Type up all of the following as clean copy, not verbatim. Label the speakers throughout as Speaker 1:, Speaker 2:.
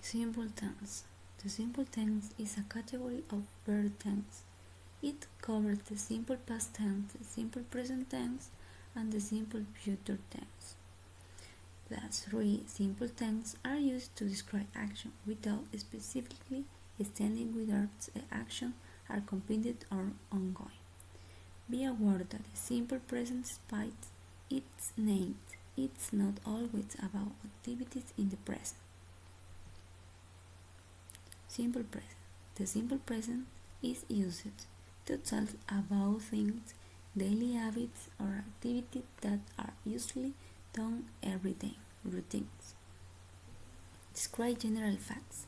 Speaker 1: Simple tense. The simple tense is a category of verb tense. It covers the simple past tense, the simple present tense, and the simple future tense. The three simple tense are used to describe action without specifically stating whether the action are completed or ongoing. Be aware that the simple present, despite its name, it's not always about activities in the present. Simple present. The simple present is used to talk about things, daily habits, or activities that are usually done every day, routines. Describe general facts.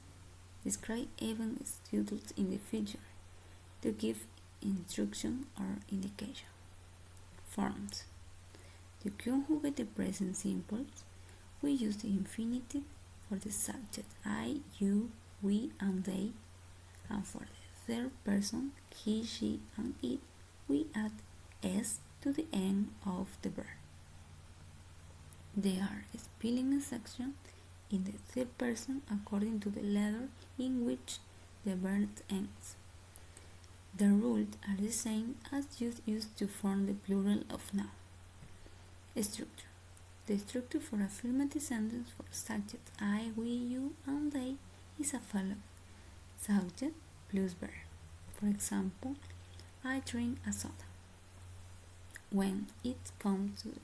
Speaker 1: Describe events scheduled in the future to give instruction or indication. Forms. To conjugate the present simple, we use the infinitive for the subject I, you, we, and they, and for the third person he, she, and it, we add s to the end of the verb. There are spelling instructions in the third person according to the letter in which the verb ends. The rules are the same as used to form the plural of noun. Structure. The structure for affirmative sentence for subject I, we, you, and they is as follows. Subject plus verb. For example, I drink a soda. When it comes to the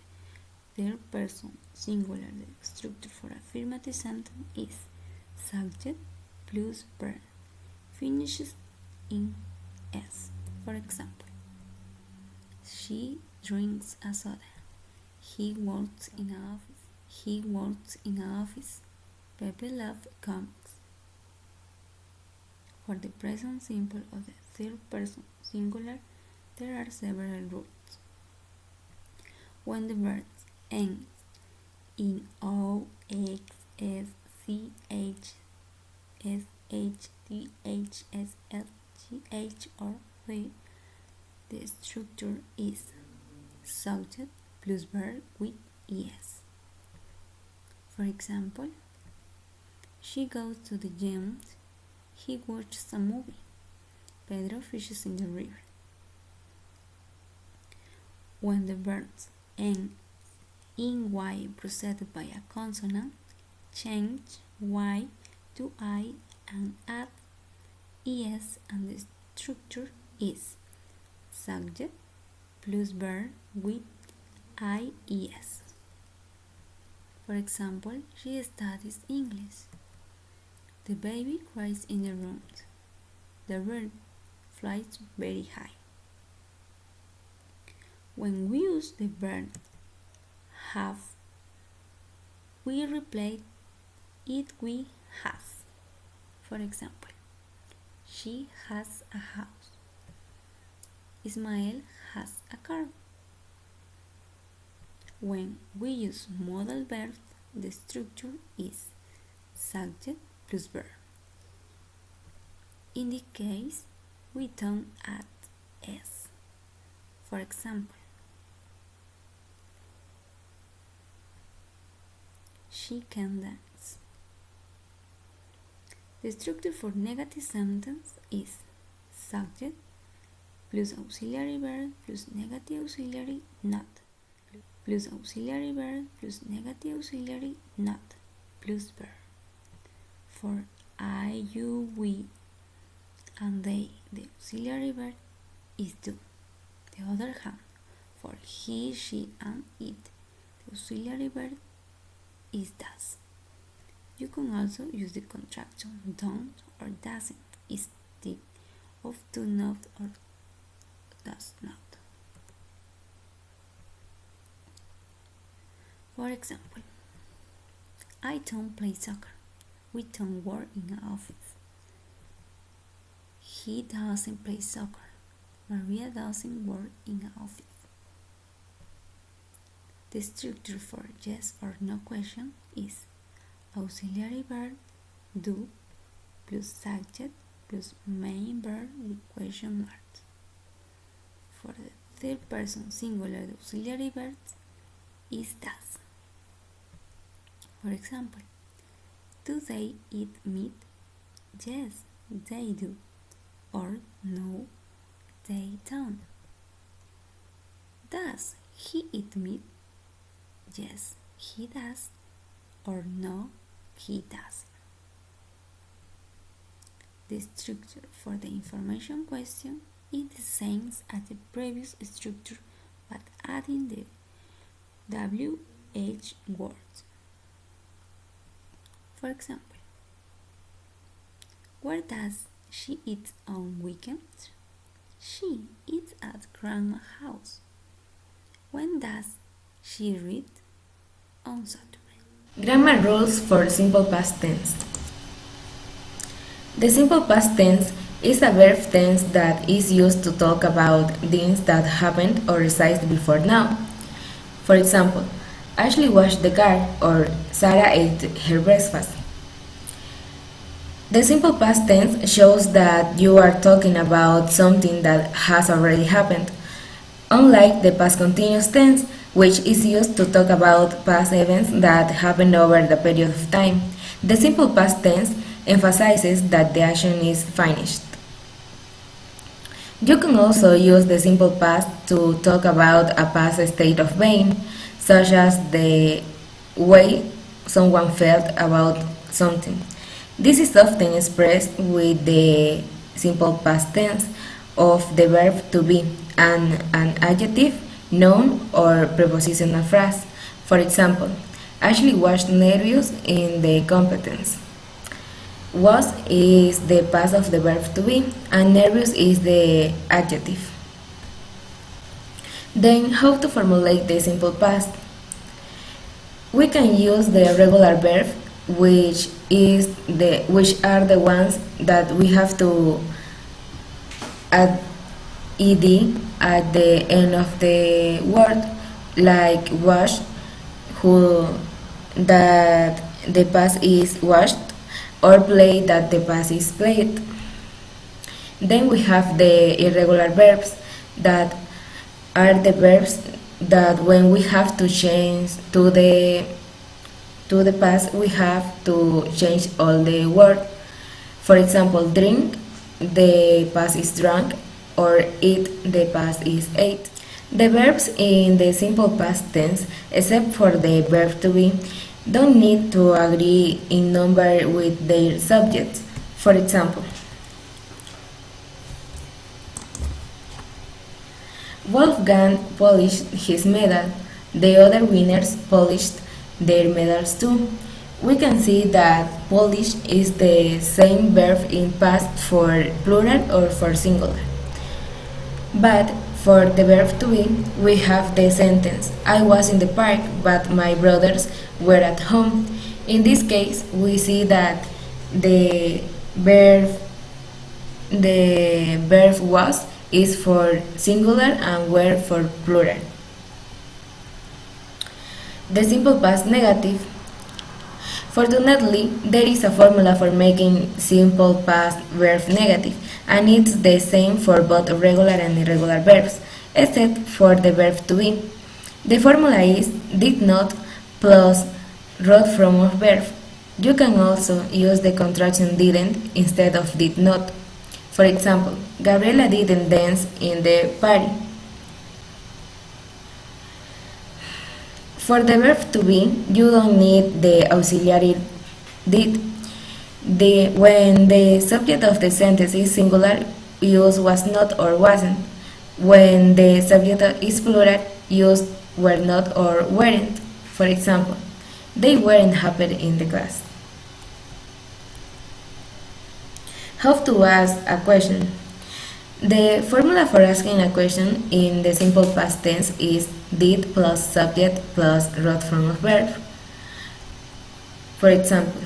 Speaker 1: third person singular, the structure for affirmative sentence is subject plus verb finishes in s. For example, she drinks a soda. He works in an office. He works in an office. Pepe loves comics. For the present simple of the third person singular, there are several rules. When the verb ends in o, x, s, c, h, s, h, t, h, s, l, g, h, or the structure is subject plus verb with es. For example, she goes to the gym. He watches a movie. Pedro fishes in the river. When the verbs end in y preceded by a consonant, change y to I and add es, and the structure is subject plus verb with ies. For example, she studies English. The baby cries in the room. The bird flies very high. When we use the verb have, we replace it with has. For example, she has a house. Ismael has a car. When we use modal verbs, the structure is subject plus verb. In this case, we don't add s. For example, she can dance. The structure for negative sentence is subject plus auxiliary verb plus negative auxiliary not plus auxiliary verb plus negative auxiliary not plus verb. For I, you, we, and they, the auxiliary verb is do. The other hand, for he, she, and it, the auxiliary verb is does. You can also use the contraction don't or doesn't instead of do not or does not. For example, I don't play soccer. We don't work in an office. He doesn't play soccer. Maria doesn't work in an office. The structure for yes or no question is auxiliary verb do plus subject plus main verb with question mark. For the third person singular, the auxiliary verb is does. For example, Do they eat meat? Yes, they do. Or no, they don't. Does he eat meat? Yes, he does. Or no, he doesn't. The structure for the information question is the same as the previous structure but adding the WH words. For example, where does she eat on weekends? She eats at grandma's house. When does she read? On Saturday.
Speaker 2: Grammar rules for simple past tense. The simple past tense is a verb tense that is used to talk about things that happened or exist before now. For example, Ashley washed the car or Sarah ate her breakfast. The simple past tense shows that you are talking about something that has already happened, unlike the past continuous tense, which is used to talk about past events that happened over the period of time. The simple past tense emphasizes that the action is finished. You can also use the simple past to talk about a past state of being, such as the way someone felt about something. This is often expressed with the simple past tense of the verb to be and an adjective, noun, or prepositional phrase. For example, Ashley was nervous in the competence. Was is the past of the verb to be, and nervous is the adjective. Then, how to formulate the simple past? We can use the regular verb, which are the ones that we have to add ed at the end of the word, like wash, that the past is washed, or play, that the past is played. Then we have the irregular verbs, that are the verbs that when we have to change to the past, we have to change all the word. For example, drink, the past is drunk, or eat, the past is ate. The verbs in the simple past tense, except for the verb to be, don't need to agree in number with their subjects. For example, Wolfgang polished his medal. The other winners polished their medals too. We can see that polish is the same verb in past for plural or for singular. But for the verb to be, we have the sentence, I was in the park, but my brothers were at home. In this case, we see that the verb was is for singular and were for plural. The simple past negative. Fortunately, there is a formula for making simple past verb negative, and it's the same for both regular and irregular verbs, except for the verb to be. The formula is did not plus root form of verb. You can also use the contraction didn't instead of did not. For example, Gabriela didn't dance in the party. For the verb to be, you don't need the auxiliary did. When the subject of the sentence is singular, use was not or wasn't. When the subject is plural, use were not or weren't. For example, they weren't happy in the class. How to ask a question? The formula for asking a question in the simple past tense is did plus subject plus root form of verb. For example,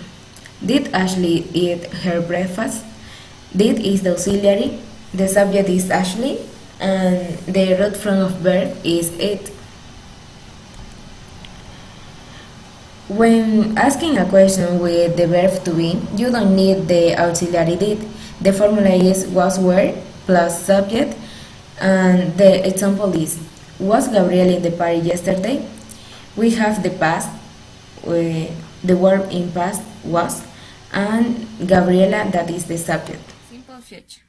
Speaker 2: did Ashley eat her breakfast? Did is the auxiliary, the subject is Ashley, and the root form of verb is ate. When asking a question with the verb to be, you don't need the auxiliary did. The formula is was were plus subject, and the example is was Gabriel in the party yesterday? We have the past, the verb in past was, and Gabriela, that is the subject.
Speaker 3: Simple future.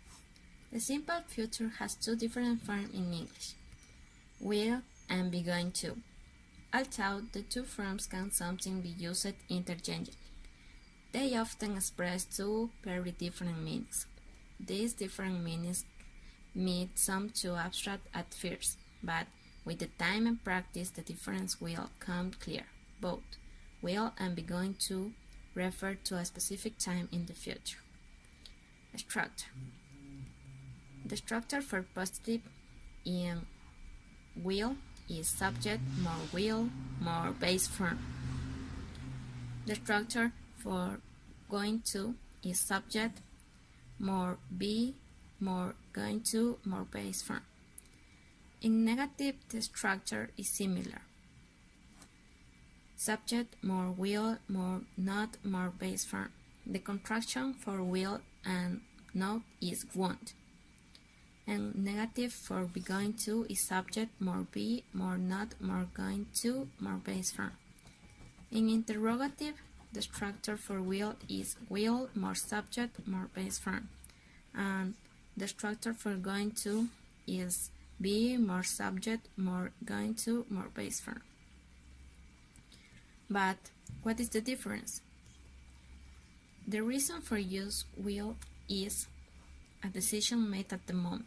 Speaker 3: The simple future has two different forms in English, will and be going to. Although the two forms can sometimes be used interchangeably, they often express two very different meanings. These different meanings may seem too abstract at first, but with the time and practice the difference will come clear. Both will and be going to refer to a specific time in the future. Structure. The structure for positive in will is subject, more base form. The structure for going to is subject, more be, more going to, more base form. In negative, the structure is similar. Subject, more will, more not, more base form. The contraction for will and not is won't. And negative for be going to is subject, more be, more not, more going to, more base form. In interrogative, the structure for will is will, more subject, more base form. And the structure for going to is be, more subject, more going to, more base form. But what is the difference? The reason for use will is a decision made at the moment.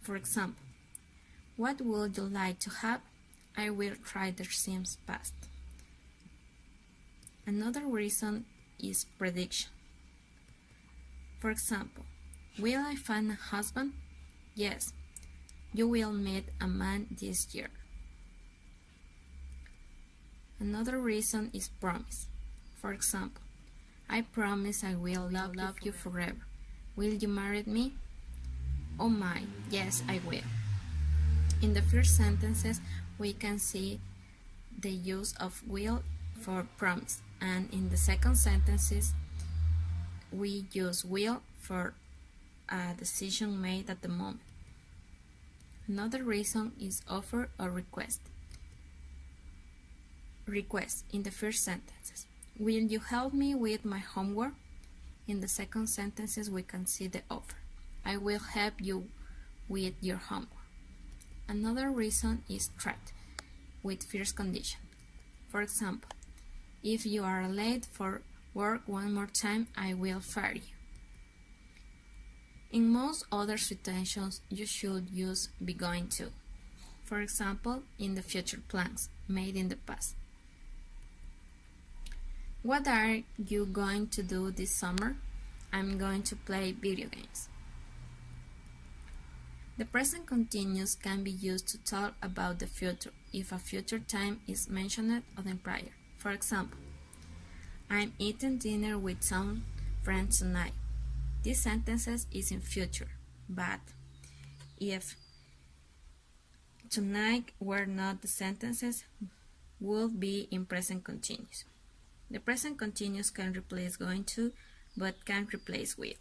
Speaker 3: For example, what would you like to have? I will try the Sims past. Another reason is prediction. For example, will I find a husband? Yes, you will meet a man this year. Another reason is promise. For example, I promise I will love you forever. Will you marry me? Oh my, yes, I will. In the first sentences, we can see the use of will for promise, and in the second sentences, we use will for a decision made at the moment. Another reason is offer or request. Request in the first sentences. Will you help me with my homework? In the second sentences, we can see the offer. I will help you with your homework. Another reason is threat, with first condition. For example, if you are late for work one more time, I will fire you. In most other situations, you should use be going to. For example, in the future plans made in the past. What are you going to do this summer? I'm going to play video games. The present continuous can be used to talk about the future if a future time is mentioned other than prior. For example, I'm eating dinner with some friends tonight. This sentence is in future, but if tonight were not the sentences, would be in present continuous. The present continuous can replace going to, but can't replace will.